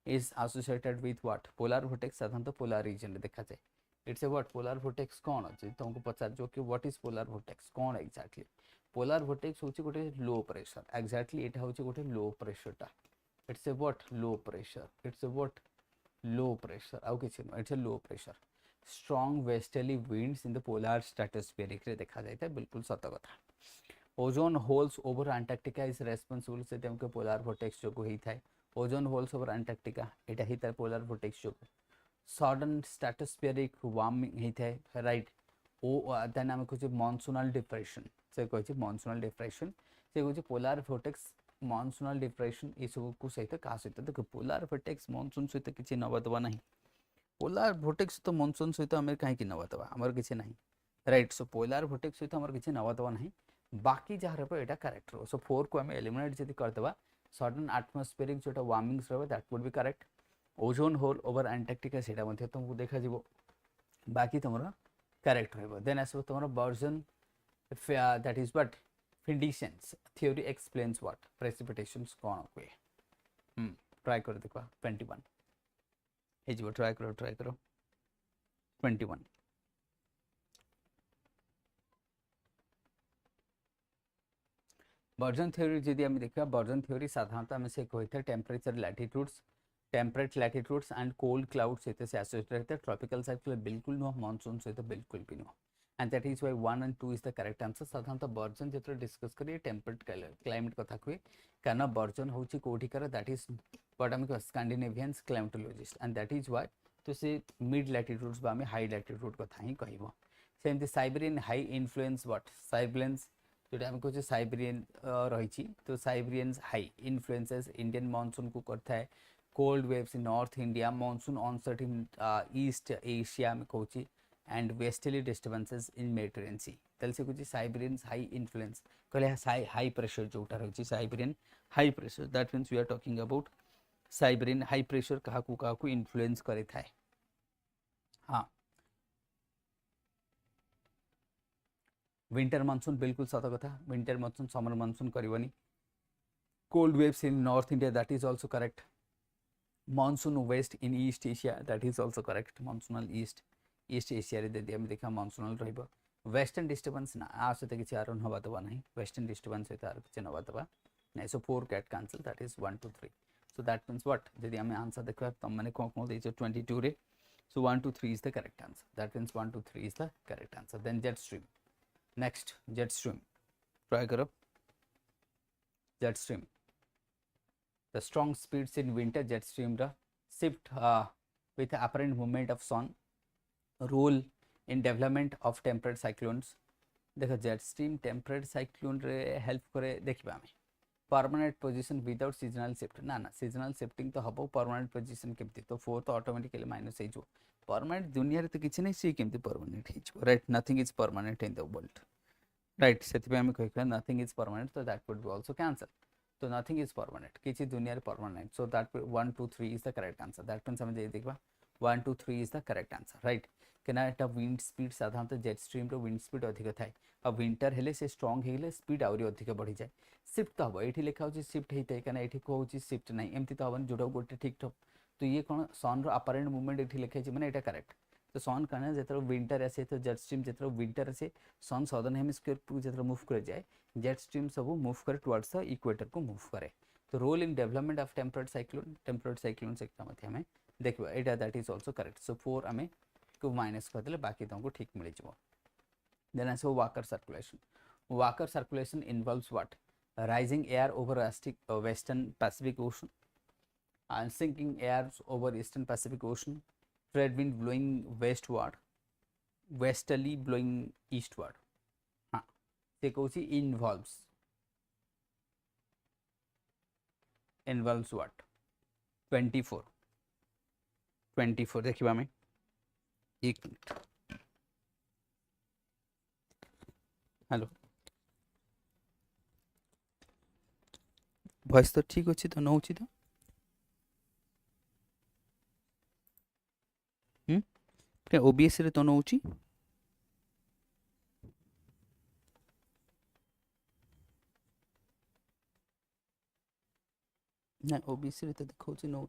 is associated with what, polar vortex साधारणतः पोलर रीजन में देखा जाए, it's a what polar vortex कौन अच्छे तुमको पचार जो कि व्हाट इज पोलर वोर्टेक्स कौन एक्जाक्टली, पोलर वोर्टेक्स होची गोटे लो प्रेशर, एक्जाक्टली एटा होची गोटे लो प्रेशरटा, it's a what low pressure, it's a what low pressure, आउ किछि न, it's a low pressure, strong westerly winds in the polar stratosphere रे देखा जाए, बिल्कुल सत कथा। Ozone holes over Antarctica is responsible से हमको पोलर वोर्टेक्स जो होई थाए, ओजोन होल्स ओवर अंटार्कटिका एटा ही तार पोलर वोर्टेक्स जो सडन स्ट्रेटोस्फेरिक वार्मिंग होता है, राइट, ओ देन आम कहे मॉनसूनल डिप्रेशन, से कहे मॉनसूनल डिप्रेशन, से कहे पोलर वोर्टेक्स मॉनसूनल डिप्रेशन ये सब को सहित क्या सहित देख पोलर वोर्टेक्स मॉनसून सहित किसी नवादवा ना, पोलर वोर्टेक्स तो मॉनसून सहित आम कहीं नवादवा आमर किसी ना, राइट, सो पोलर वोर्टेक्स सहित आमर किसी नवादवा ना, बाकी जहाँ रहा यहाँ करेक्ट रो, सो 4 को आम एलिमिनेट जब करदे सडन आटमोस्फेरिक जो वार्मिंग्स रहा that would B correct, ozone hole over Antarctica से तुमको देखा जीवो, बाकी तुम करेक्ट रहिबो, देन आसबो तुम Bergeron that is what Findeisen's theory explains what precipitations कौन हुए, ट्राई कर देखा 21 हे जीवो, ट्राई करो 21, वर्जन थ्योरी जदि आम देखा, वर्जन थ्योरी साधारणतः आम से कही था temperature latitudes, temperate latitudes and cold cloud सहित से एसोसिएटेड रहते हैं, ट्रॉपिकल साइक्ल बिल्कुल नुह, मॉनसून सहित बिल्कुल भी नुह, and that is why 1 and 2 is the correct answer. साधारणतः वर्जन जो डिस्कस करिए टेम्परेट क्लाइमेट कथा कहे, क्या वर्जन हूँ कौटिकार दैट इज व्हाट आम कह Scandinavians climatologist, and that is why तो से मिड लैटिट्यूड्स बा हाई लैटिट्यूड कथा ही कह, सेमती साइबेरियन हाई इन्फ्लुएंस व्हाट साइबलेंस जोटा आम कहे साइबेरियन रही, तो Siberian high influences Indian monsoon को करता है, cold waves in north India, monsoon onset in East Asia में कहूँ and westerly disturbances in Mediterranean sea ताले से कहूँ साइबेरियन हाई इन्फ्लुएंस कहले हाई प्रेशर जोटा रही Siberian high pressure that means we are talking about Siberian high pressure क्या influence करे थाए। हाँ विंटर मानसून बिल्कुल सत कथा, विंटर मानसून समर मानसून करनी। Cold waves in north India that is also correct. Monsoon west in East Asia that is also correct. Monsoonal East Asia रे देखा मॉनसूनल रहिबो। वेस्टर्न डिस्टर्बेंस ना आ सहित किसी आर नवा दबा नहीं, वेस्टर्न डिस्टर्बेंस सहित आर किसी नवा दबा नहीं। सो 4 get cancel that is 1 2 3। So that means what जदि आम आंसर देखा तुम मैंने कौन कौन देइछो 22 रे। So 1 2 3 is the correct answer. That means 1 2 3 is the correct answer. Then jet stream, next jet stream try करो। Jet stream the strong speeds in winter jet stream the shift with apparent movement of sun role in development of temperate cyclones। देखो jet stream temperate cyclone रे help करे देखिबा आमे। Permanent position without seasonal shift ना ना seasonal shifting तो हबो, permanent position केमती तो 4 तो ऑटोमेटिकली माइनस हो जो। परमानेंट दुनिया रे तो किछि नै सी केमती परमानेंट हो जो right. Nothing is permanent in the world right. सेति पे आमे कहिबा नथिंग इज परमानेंट तो that would be also cancel. तो नथिंग इज परमानेंट किसी दुनिया permanent. So that 1 2 3 is the correct answer. That means हमें देखा 1 2 3 is the correct answer right. क्या विंड स्पीड साधारणतः जेट स्ट्रीम रो विंड स्पीड अधिक थाए आ विंटर हेले से स्ट्रॉन्ग हेले स्पीड आउरी अधिक बढ़ी जाए। शिफ्ट तो हम ये लिखा हो शिफ्ट होता है क्या ये कहूँ शिफ्ट ना एमती तो हम जोटा गोटे ठीक ठाक। तो ये कौन सन रो अपारेंट मूवमेंट ये लिखाई मैंने यहाँ करेक्ट। तो सन कहना जो विंटर आसे तो जेट स्ट्रीम जो विंटर आसे सन सदर्न हेमिस्फीयर को जो मूव कर जाए जेट स्ट्रीम सब मूव करे टुवर्ड्स द इक्वेटर को मूव करे। तो role in development of temperate cyclone से हमें देखा यहाँ that is also correct. So 4 आम को माइनस करदे बाकी तुमको ठीक मिल जाए। देन आस Walker circulation. Walker circulation involves what rising air over western Pacific ocean and sinking air over eastern Pacific Ocean, trade wind blowing westward, westerly blowing eastward। हाँ से कौन involves what 24 देखिए आम एक मिनट। हेलो वॉइस तो ठीक अच्छी तो नौ तो क्या ओबीएस रे तो नौ ना ओबीएस रे तो देखो नौ।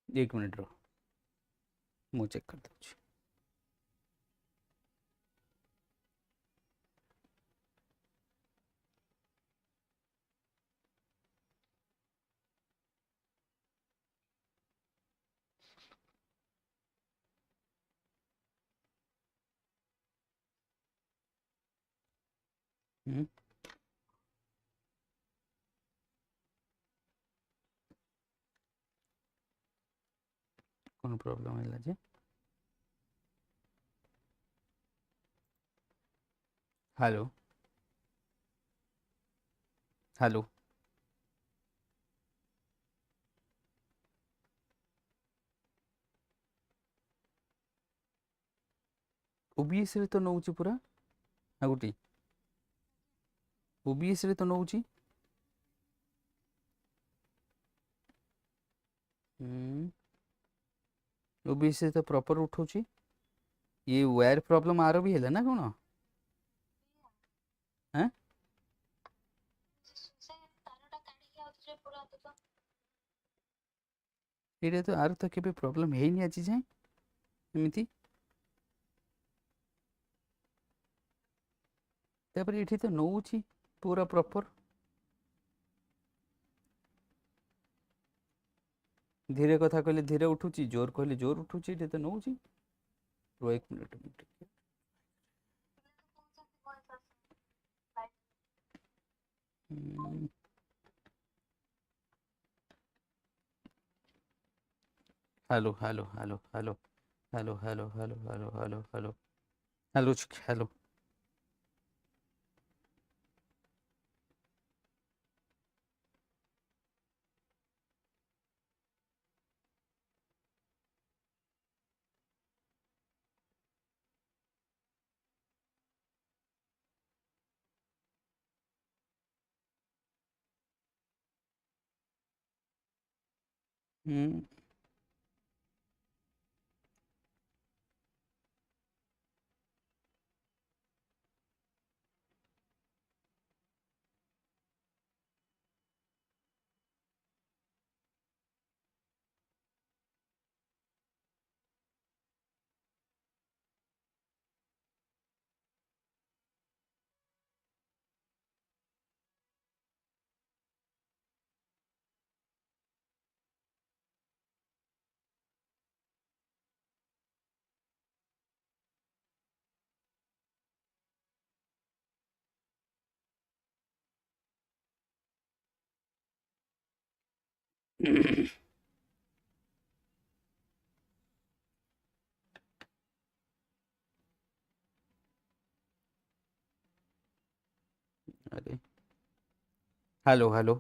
एक मिनट रो मु चेक कर दूँ। कौन प्रॉब्लम है जे हेलो हेलो ओबीएस रे तो नौ पूरा आ गोटी ओबीएस रे तो नौ ओबीएस रे तो प्रॉपर उठो ये वायर प्रॉब्लम आरो भी है ना कौन हैं ये तो आर तो केबे प्रॉब्लम है नहीं आज जाए एमती। तापर ये तो नौ पूरा प्रॉपर धीरे कथा कहले धीरे उठुची जोर कहले जोर उठुची ये तो नौ। रो एक minute hello hello hello hello hello hello hello hello hello hello hello hello. Hmm, अरे hello hello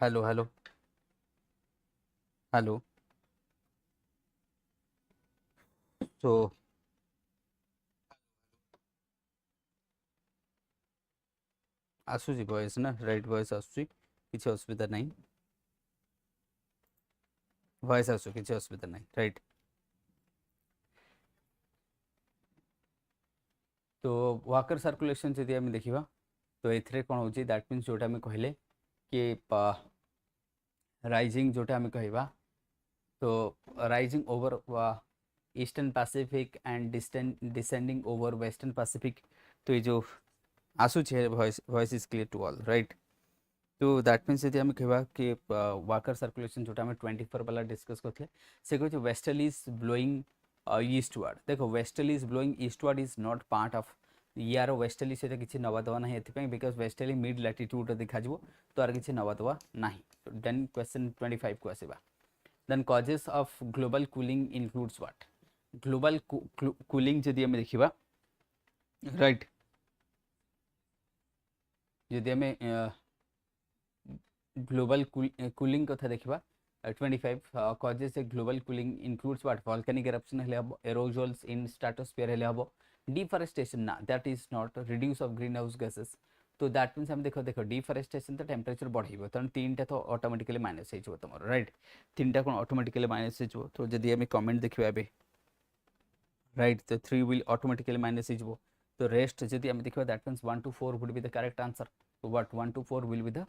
hello hello hello. तो आसूची वॉइस ना राइट वॉइस आसूची किसी असुविधा नहीं वॉइस आसू किसी असुविधा नहीं राइट। तो वाकर सर्कुलेशन जदि आम देखा तो ये कौन हो दैट मीन्स जोटा आम कहले कि राइजिंग जोटा आम कहवा तो rising over eastern Pacific and descending over western Pacific. तो ये जो आसूचे voice voice is clear to all right. तो दैट मीन्स यदि आम कहवा कि वाकर सर्कुलेशन जोटा आम 24 वाला डिस्कस करते से कहते वेस्टर्न इज ब्लोइंग ईस्टवर्ड। देखो western is blowing eastward is not part of यार वेस्टर्ली सहित किसी नवा दवा ना ये बिकज वेस्टर्ली मिड लैटिट्यूड देखा तो यार किसी नवा दवा ना। देन क्वेश्चन 25 को आसवा then causes of global cooling includes what global cooling जदि आम देखा राइट जदि आम ग्लोबल कूलिंग कथा देखा 25 causes a global cooling includes what volcanic eruption हेले हबो एरोजल्स इन स्ट्रेटोस्फियर हेले हबो डिफरेस्टेशन ना that is not reduce of green house gases. तो दैट मीन्स हम देखो देखो डिफरेस्टेशन तो टेम्परेचर बढ़ेबो तेणु तीन टा तो ऑटोमेटिकली माइनस हो तुम राइट तीन टा कौन ऑटोमेटिकली माइनस हो। तो जदि आम कमेंट देखा ए राइट तो 3 विल ऑटोमेटिकली माइनस हो। तो रेस्ट जदि आम देखा that means 1 to 4 would be the correct answer. तो what 1 to 4 will be the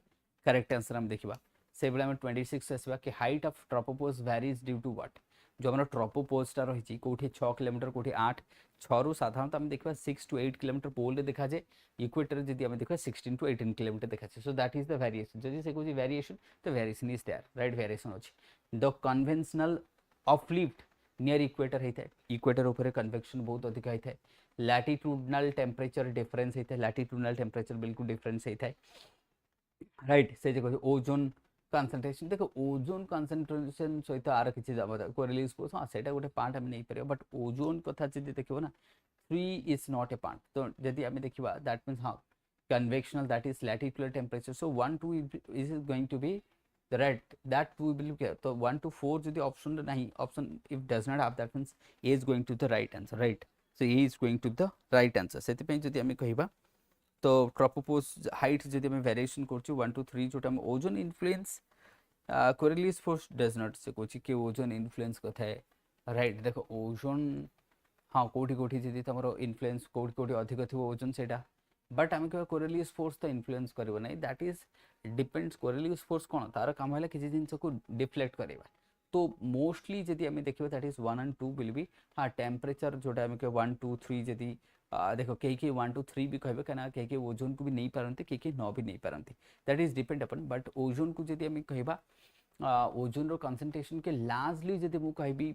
correct answer हम देखा से बेले 26 आसवा कि height of tropopause varies due to what जो आम ट्रोपोपोजटा रही कौटी 6 किलोमीटर कौटी 8 6 साधारणतः आम देखा 6 to 8 किलोमीटर पोल देखा जाए इक्वेटर जदि आम देखा 16 to 18 किलोमीटर देखा जाए। So that is the variation जदि से कौन वेरिएशन तो variation is there right variation अच्छे the conventional uplift near equator होता है इक्वेटर उपर कन्वेक्शन बहुत अधिक होता है लैटिट्यूडनल टेम्परेचर डिफरेन्स होता है लैटिट्यूडनल टेम्परेचर बिल्कुल डिफरेन्स होता है राइट से जो ओजोन कनसेंट्रेशन देखो ओजोन कनसेंट्रेशन सहित आर किसी कोरिलेस फोर्स हाँ से गोटे पार्ट आम नहीं पार बट ओजोन कथा जब देखो ना 3 इज नॉट ए पार्ट। तो जदि आम देखा दैट मीन्स हाँ convectional that is latitudinal temperature so 1 2 is going to be the right that we will care. तो 1 to 4 जदि ऑप्शन नहीं option if does not have that means A is going to the right answer right. So A is going to the right answer से जदि आम कह तो ट्रोपोपोज height जदि आम वेरिएशन कर 1 to 3 जोटा ozone influence coriolis force does not से कौन कि ओजोन इन्फ्लुएंस कथा है राइट। देखो ओजोन हाँ कौटी कौटी जब तुम इन्फ्लुएंस कौटी कौटी अधिक थी ओजोन से बट आम कह कोरिलेस फोर्स तो इन्फ्लुएंस कर दैट इज डिपेंड्स कोरिलेस फोर्स कौन तार काम है किसी जिन को डिफ्लेक्ट करवा। तो मोस्टली जदि आम देखा that is 1 and 2 will be हाँ टेम्परेचर जोटा आम 1 2 3 जदि देखो कई 1 to 3 भी कहे कहीं कई ओजोन को भी नहीं पारती कई न भी नहीं पारती that is depend upon but ozone को जदि आम कहवा ओजोन रो कंसंट्रेशन के लार्जली जदि मु कहबी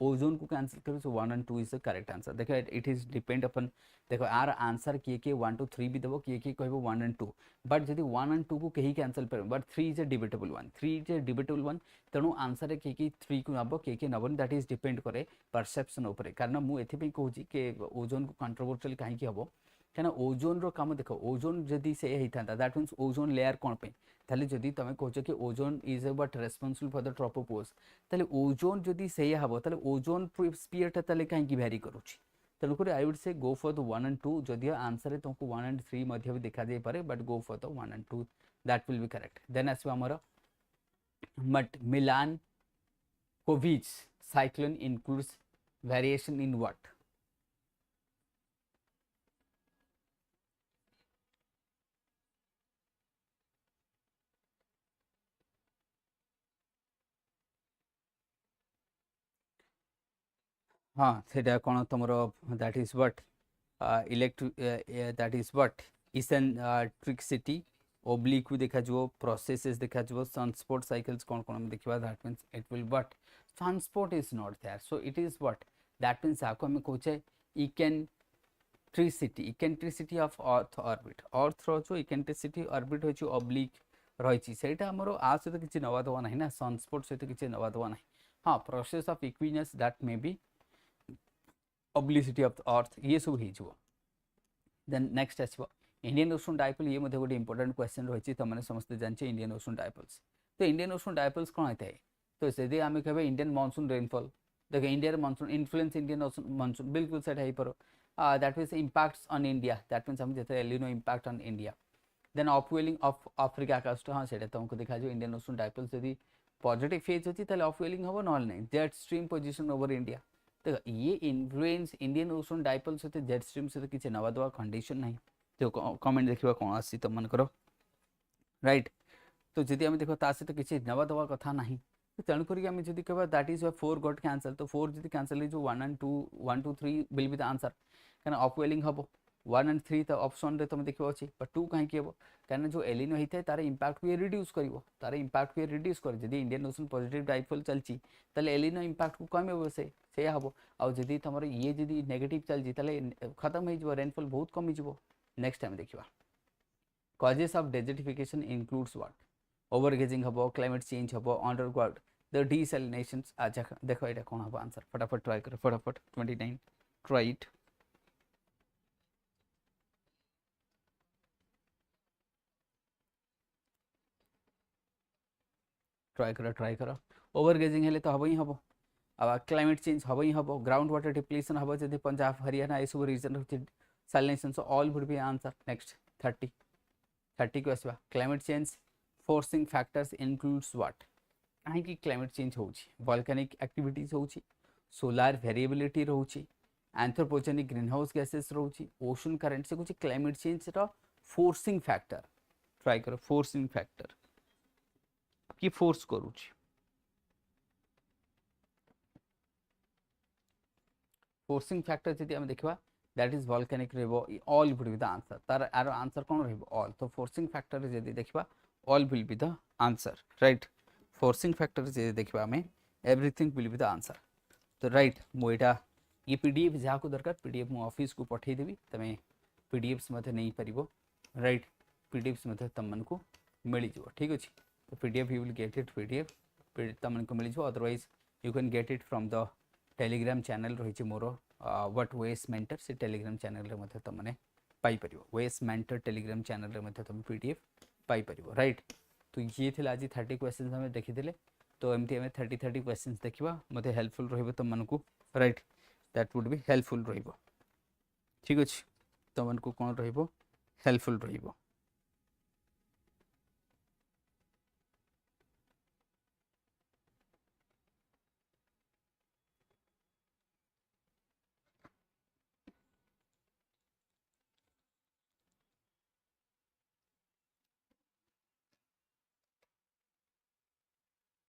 ओजोन को कैंसिल करो so 1 and 2 is the correct answer. देखो इट इज डिपेंड अपन देखो यार आंसर किए 1 2 3 भी देबो किए कहबो 1 एंड 2 बट जदि 1 एंड 2 को कहीं कैंसिल कर but 3 is a debatable one 3 is a debatable one तेणु आंसर किए 3 को नब किए नबन दैट इज डिपेंड करे परसेप्शन ऊपर कारण मु एथि कहूँ कि ओजोन को कंट्रोवर्शियल कहीं हम क्या ओजोन रो काम देख ओजोन जदि से होता दैट मीन्स ओजोन लेयर कौन पे ताले जदि तुम कह कि ozone is but responsible for the troposphere ताले ओजोन जदि से हम ताले ओजोन स्फीयर ताले कहीं vary करुच्ची तेणुक I would say go for the 1 and 2 जदिव आंसर तुमको 1 एंड 3 मध्य भी देखा जाई पारे but go for the 1 and 2 that will be correct. Then आसो आमर मट Milankovitch cyclone includes variation in what. हाँ सेटा कौन तुम that is what electric that is what eccentricity oblique देखा प्रोसेसेस देखा सनस्पोर्ट साइकल्स कौन कौन देखा that means it will what सनस्पोर्ट is not there so it is what that means आपको हमें कहे eccentricity of earth orbit earth रो eccentricity orbit हो ओब्लिक रही सेटा आमर आ सहित किसी नवा दवा ना ना सनस्पोर्ट सहित किसी नवा दवा ना हाँ process of equinoxes that may be obliquity of the earth ये सब हो। देन नेक्स्ट आसो इंडियन ओशन डायपोल ये गोटे इंपोर्टेंट क्वेश्चन रही तुमने समस्त जानते इंडियन ओशन डायपोल्स तो इंडियन ओशन डायपोल्स कौन होता है तो से आम कह इंडियन मॉनसून रेनफॉल देख India monsoon influence Indian ocean monsoon बिल्कुल सेट हो पार that means impacts on India that means हम जैसे El Niño impact on India then upwelling of Africa coast हाँ से तुमको देखा इंडियन ओशन डायपोल्स यदि पॉजिटिव फेज अच्छी अपवेलिंग हम ना ना jet stream position over India तो ये इन्फ्लुएंस इंडियन ओशन डायपोल सहित जेट स्ट्रीम सहित किसी नवा दवा कंडीशन ना तो कमेंट देखा कौन आसी तुम मनकर राइट तो जदि आम देख सहित किसी नवा दवा कथा ना तेणुक आम जब कह दैट इज 4 गॉट कैंसल तो 4 जब कैंसल हो 1 and 2 1 2 3 will be the answer क्या अपवेलिंग हम 1 एंड 3 तो ऑप्शन रे तुम देखो अच्छी बट 2 कहीं हम क्या जो एलिनो होता है तार इंपैक्ट को रिड्यूस कर तार इंपैक्ट को रिड्यूस कर जब इंडियन ओशन पॉजिटिव डायपोल चलती ताले एलिनो इंपैक्ट को कम से हम आदि तुम ये जब नेगेटिव चलती खत्म हो रेनफॉल बहुत कमिज। नेक्स्ट टाइम देखा causes of desertification includes what overgrazing हम क्लाइमेट चेंज हम अंडरग्राउंड द डिसैलिनेशंस अच्छा देखो ये कौन हम आंसर फटाफट ट्राई करो फटाफट 29 ट्राई इट ट्राई कर ओवरगेजिंग हेले तो हम ही हम अब क्लाइमेट चेंज हम ही हम ग्राउंड वाटर डिप्लीशन हम जब पंजाब हरियाणा ये सब रीजन रही salinisation so all would be answer. Next 30 को आसवा climate change forcing factors includes what कहीं क्लाइमेट चेंज हो वोल्केनिक एक्टिविटीज हो सोलार वेरिएबिलिटी रोचे एंथ्रोपोजेनिक ग्रीन हाउस गैसेस रोचे ओशन करंट से कुछ क्लाइमेट चेंज रो फोर्सिंग फैक्टर ट्राई करो फोर्सिंग फैक्टर कि फोर्स करुच्ची फोर्सिंग फैक्टर जब आम देखा that is volcanic all will be the answer तार आर आंसर कौन ऑल तो फोर्सिंग फैक्टर जब देखा all will be the answer right forcing factor जब देखा आम everything will be the answer तो राइट मुझा ये पीडीएफ जहाँ को दरकार पीडीएफ मु ऑफिस को पठेदेवी तुम पीडीएफ्स नहीं पार राइट पीडीएफ्स तुमको मिल जाव ठीक अच्छे तो PDF you will get it PDF तुमको मिल जाव otherwise you can get it from the Telegram channel रही मोर व्हाट ओएस मेंटर से टेलीग्राम चैनल रे तुमने Piper OS mentor Telegram channel रे तुम पीडीएफ पाइपर राइट तो ये थे आज 30 क्वेश्चन हमें देखीदे तो एमती आम 30 क्वेश्चन देखा मत हेल्पफुल रही तुमको right that would be helpful रही ठीक अच्छे तुमको कौन हेल्पफुल रही।